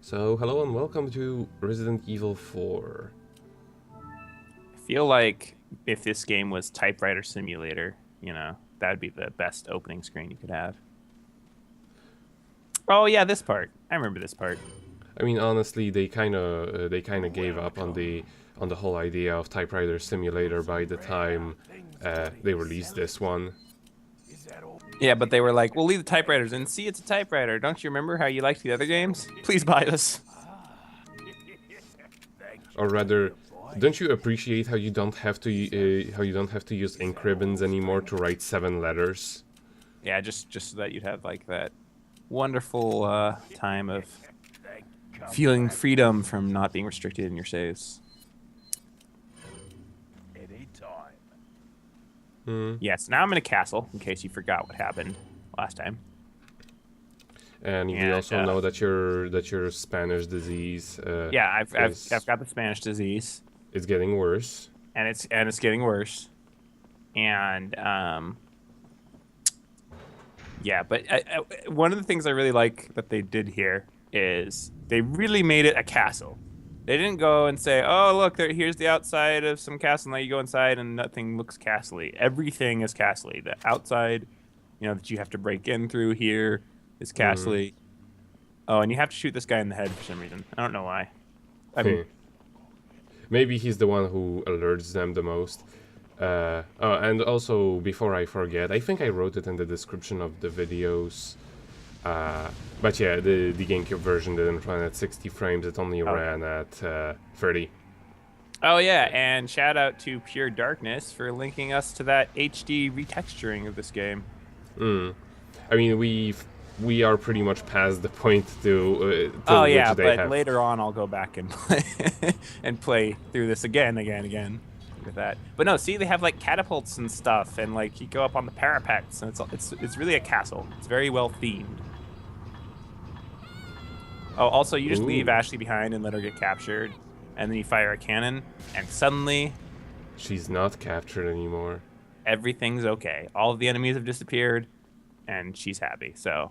So, hello and welcome to Resident Evil 4. I feel like if this game was Typewriter Simulator, that would be the best opening screen you could have. Oh yeah, this part. I remember this part. I mean, honestly, they kind of gave up on the whole idea of Typewriter Simulator by the time they released this one. Yeah, but they were like, we'll leave the typewriters in. See, it's a typewriter. Don't you remember how you liked the other games? Please buy us. Or rather, don't you appreciate how you don't have to use ink ribbons anymore to write 7 letters? Yeah, just so that you'd have like that wonderful time of feeling freedom from not being restricted in your saves. Yes, now I'm in a castle, in case you forgot what happened last time. And we also know that your Spanish disease. Yeah, I've got the Spanish disease. It's getting worse. And it's getting worse. And yeah, but one of the things I really like that they did here is they really made it a castle. They didn't go and say, "Oh, look, here's the outside of some castle." Now you go inside and nothing looks castle-y. Everything is castle-y. The outside, that you have to break in through here is castle-y. Oh, and you have to shoot this guy in the head for some reason. I don't know why. I mean, maybe he's the one who alerts them the most. Oh, and also, before I forget, I think I wrote it in the description of the videos. But yeah, the GameCube version didn't run at 60 frames, it only ran at 30. Oh yeah, and shout out to Pure Darkness for linking us to that HD retexturing of this game. I mean, we are pretty much past the point to oh yeah, which they but have. later on I'll go back and play and play through this again with that. But no, see, they have like catapults and stuff, and like you go up on the parapets, and it's really a castle. It's very well themed. Oh, also, you just leave Ashley behind and let her get captured, and then you fire a cannon, and suddenly she's not captured anymore. Everything's okay. All of the enemies have disappeared, and she's happy. So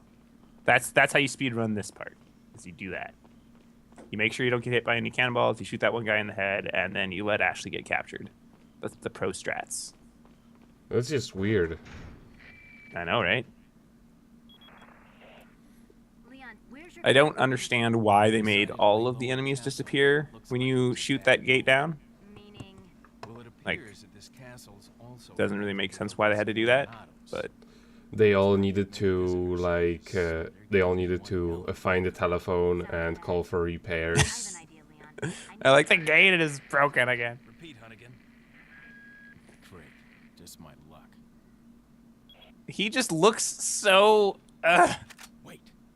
that's how you speedrun this part, is you do that. You make sure you don't get hit by any cannonballs, you shoot that one guy in the head, and then you let Ashley get captured. That's the pro strats. That's just weird. I know, right? I don't understand why they made all of the enemies disappear when you shoot that gate down. Like, doesn't really make sense why they had to do that, but they all needed to find a telephone and call for repairs. I like the gate is broken again. Repeat, Hunnigan. Great, just my luck. He just looks so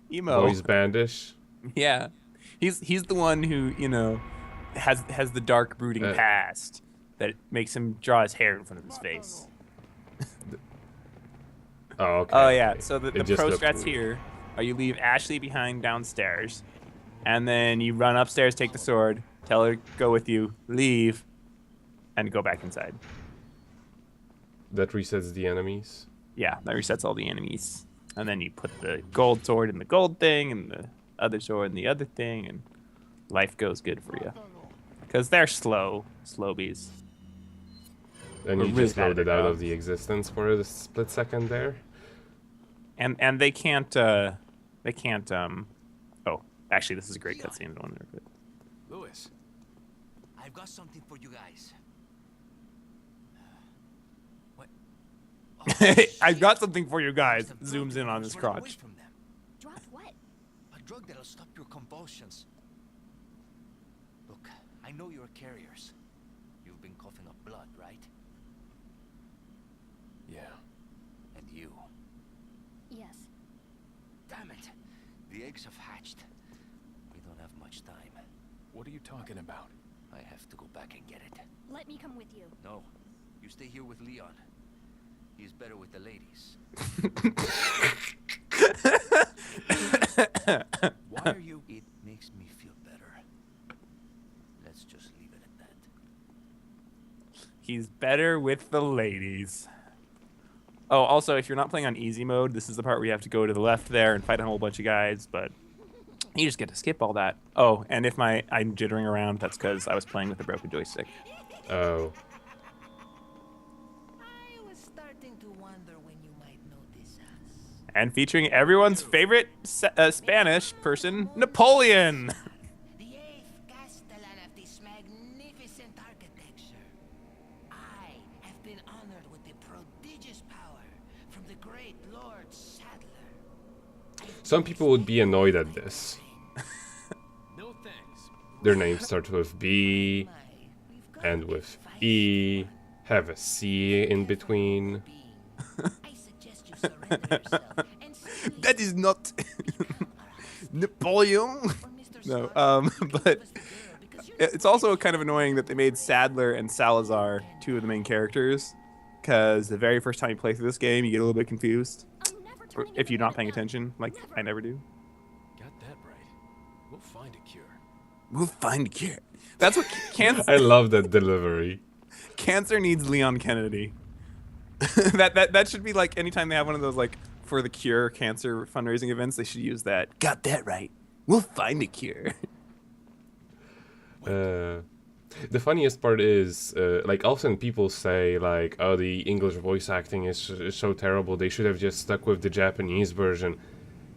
emo. Boys bandish. Yeah, he's the one who has the dark brooding past that makes him draw his hair in front of his face. Oh, okay. Oh yeah, so the pro strats here are you leave Ashley behind downstairs, and then you run upstairs, take the sword, tell her to go with you, leave, and go back inside. That resets the enemies? Yeah, that resets all the enemies. And then you put the gold sword in the gold thing, and the other sword in the other thing, and life goes good for you. Because they're slowbies. And you just loaded out of the existence for a split second there? And they can't, oh, actually this is a great cutscene. I don't want to. Lewis, I've got something for you guys. What? Oh, I've got something for you guys. Zooms in on his crotch. Drop what? A drug that'll stop your convulsions. Look, I know you're carriers. You've been coughing up blood, right? Yeah. And you? Yes. Damn it! The eggs have hatched. We don't have much time. What are you talking about? I have to go back and get it. Let me come with you. No. You stay here with Leon. He's better with the ladies. Why are you? It makes me feel better. Let's just leave it at that. He's better with the ladies. Oh, also, if you're not playing on easy mode, this is the part where you have to go to the left there and fight a whole bunch of guys, but You just get to skip all that. Oh, and if I'm jittering around, that's because I was playing with a broken joystick. Oh. I was starting to wonder when you might notice us. And featuring everyone's favorite Spanish person, Napoleon. The 8th castellan of this magnificent architecture. I have been honored with the prodigious power from the great Lord Sadler. Some people would be annoyed at this. No thanks. Their names start with B, We've got end with E, have a C in between. I suggest you surrender yourself and see That is not Napoleon. No, but it's also kind of annoying that they made Sadler and Salazar two of the main characters, because the very first time you play through this game, you get a little bit confused I'm never turning if you're into not paying another. attention, like I never do. Got that right. We'll find a cure. We'll find a cure. That's what cancer. I love that delivery. Cancer needs Leon Kennedy. that should be like anytime they have one of those like for the cure cancer fundraising events, they should use that. Got that right. We'll find a cure. The funniest part is, like, often people say, like, oh, the English voice acting is so terrible, they should have just stuck with the Japanese version.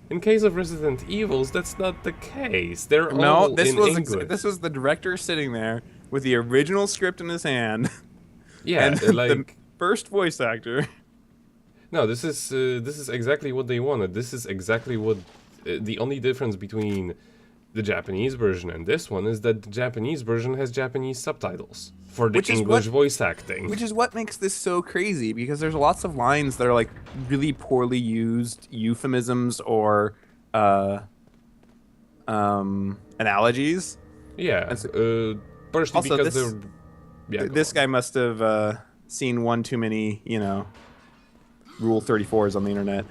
In case of Resident Evils, that's not the case. They're all No, this in was English. this was the director sitting there with the original script in his hand, Yeah, and the like, first voice actor. no, this is exactly what they wanted. This is exactly what the only difference between the Japanese version and this one is that the Japanese version has Japanese subtitles for the Which is English what- voice acting. Which is what makes this so crazy, because there's lots of lines that are like really poorly used euphemisms or analogies. Yeah, partially Also, because this- they're. Yeah, go This on. guy must have seen one too many, Rule 34s on the internet.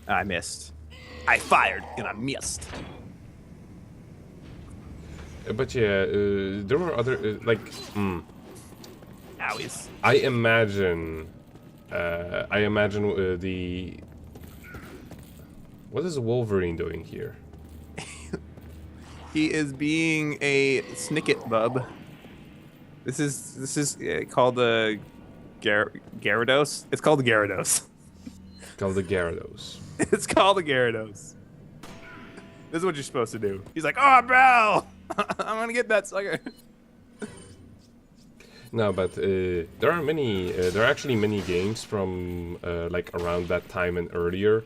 I missed. I fired and I missed. But yeah, there were other Owies. I imagine the. What is Wolverine doing here? He is being a snicket bub. This is called the Gyarados. It's called the Gyarados. Called the Gyarados. It's called the Gyarados. This is what you're supposed to do. He's like, oh, bro, I'm gonna get that sucker. No, but there are many. There are actually many games from like around that time and earlier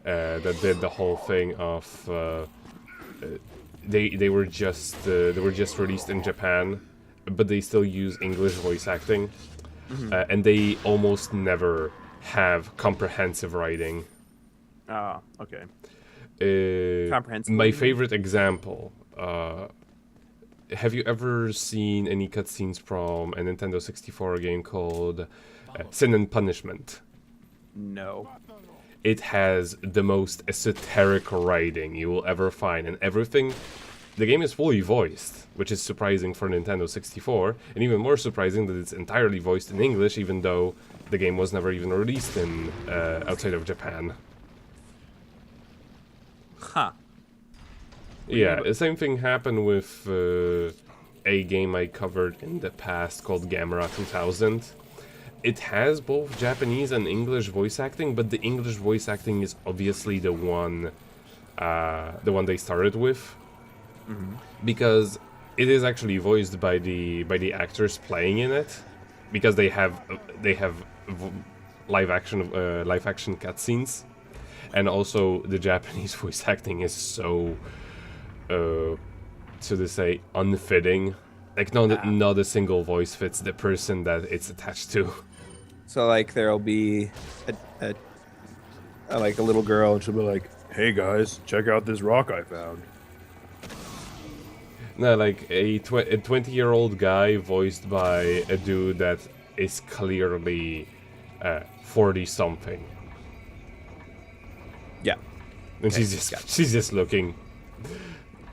that did the whole thing of they were just released in Japan, but they still use English voice acting, and they almost never have comprehensive writing. Oh, okay. Comprehensive. My favorite example. Have you ever seen any cutscenes from a Nintendo 64 game called Sin and Punishment? No. It has the most esoteric writing you will ever find, and everything. The game is fully voiced, which is surprising for Nintendo 64, and even more surprising that it's entirely voiced in English, even though the game was never even released in outside of Japan. Huh. Yeah, the same thing happened with a game I covered in the past called Gamera 2000. It has both Japanese and English voice acting, but the English voice acting is obviously the one they started with, because it is actually voiced by the actors playing in it, because they have live action cutscenes, and also the Japanese voice acting is so to say unfitting. Like not a single voice fits the person that it's attached to. So like there'll be a like a little girl, and she'll be like, Hey guys, check out this rock I found. No, like a 20-year-old guy voiced by a dude that is clearly 40-something, yeah, and she's just looking.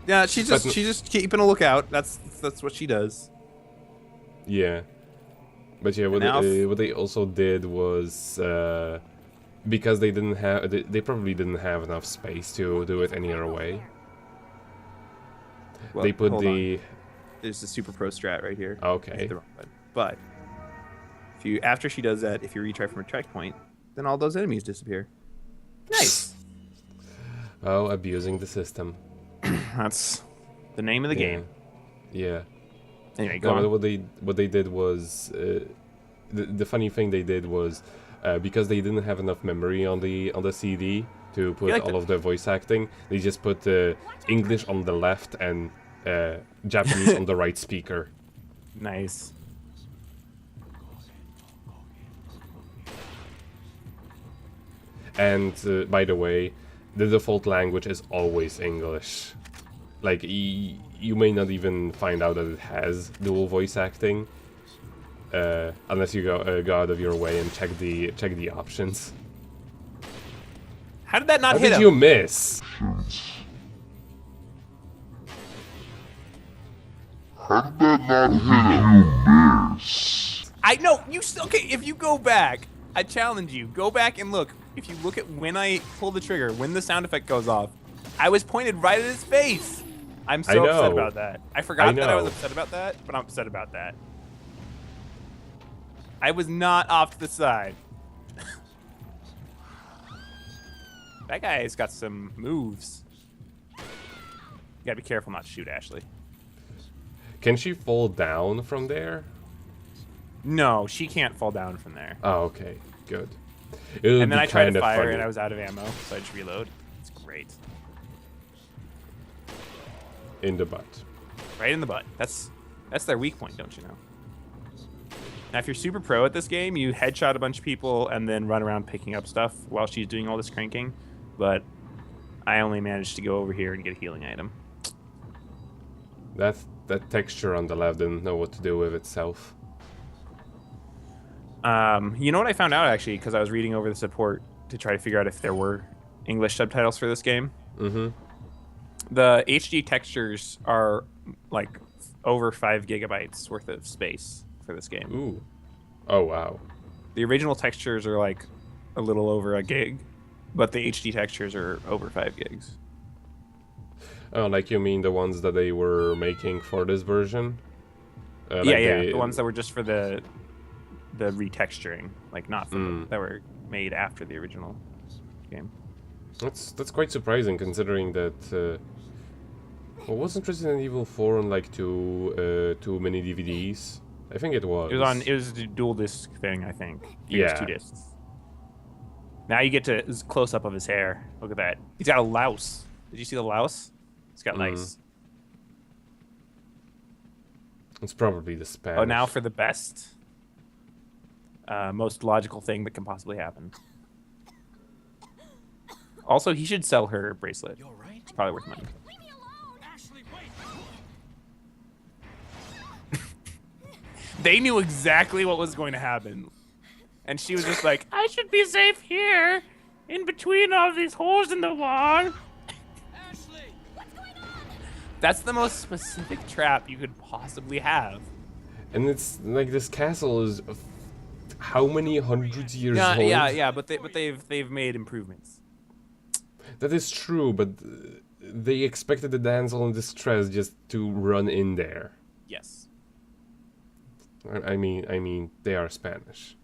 yeah. She's just keeping a lookout. That's what she does. Yeah, but yeah, And now what they also did was because they didn't have, they probably didn't have enough space to do it any other way. Well, They put hold the on. There's the super pro strat right here. I okay. hit the wrong button. But if you after she does that, if you retry from a checkpoint, then all those enemies disappear. Nice. Oh, abusing the system. That's the name of the game. Yeah. Anyway, go No, on. but what they did was the funny thing they did was because they didn't have enough memory on the CD to put like all the- of the voice acting. They just put English on the left and Japanese on the right speaker. Nice. And by the way, the default language is always English. Like you may not even find out that it has dual voice acting, unless you go out of your way and check the options. How did that not How hit did him? you miss? I know you still okay. If you go back, I challenge you. Go back and look. If you look at when I pull the trigger, when the sound effect goes off, I was pointed right at his face. I'm so upset know. about that. I forgot that I was know. upset about that, but I'm upset about that. I was not off to the side. That guy's got some moves. You gotta be careful not to shoot Ashley. Can she fall down from there? No, she can't fall down from there. Oh, okay, good. It would And then be I tried to kinda fire funny. and I was out of ammo, so I just reload. It's great. In the butt. Right in the butt. That's their weak point, don't you know? Now, if you're super pro at this game, you headshot a bunch of people and then run around picking up stuff while she's doing all this cranking. But I only managed to go over here and get a healing item. That texture on the left didn't know what to do with itself. You know what I found out, actually, because I was reading over the support to try to figure out if there were English subtitles for this game. Mm-hmm. The HD textures are like over 5 gigabytes worth of space for this game. Ooh. Oh, wow. The original textures are like a little over a gig, but the HD textures are over 5 gigs. Oh, like you mean the ones that they were making for this version? Like yeah, they- the ones that were just for the retexturing, like not for the, that were made after the original game. That's quite surprising considering that. Well, wasn't Resident Evil 4 on like two mini DVDs? I think it was. It was a dual disc thing, I think. It was Yeah. 2 discs. Now you get to this close up of his hair. Look at that. He's got a louse. Did you see the louse? He's got nice. It's probably the Spanish. Oh, now for the best, most logical thing that can possibly happen. Also, he should sell her bracelet. You all right? It's probably worth money. Leave me alone! Ashley, wait! They knew exactly what was going to happen. And she was just like, I should be safe here, in between all these holes in the wall. Ashley! What's going on? That's the most specific trap you could possibly have. And it's like this castle is how many hundreds years Yeah, old? yeah, but they've made improvements. That is true, but they expected the damsel in distress just to run in there. Yes. I mean, they are Spanish.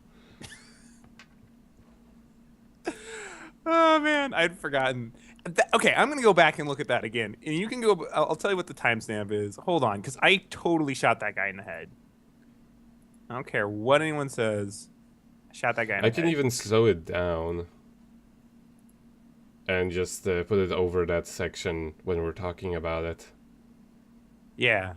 Oh man, I'd forgotten. Okay, I'm gonna go back and look at that again, and you can go. I'll tell you what the timestamp is. Hold on, because I totally shot that guy in the head. I don't care what anyone says. I shot that guy in the I head. can even slow it down and just put it over that section when we're talking about it. Yeah.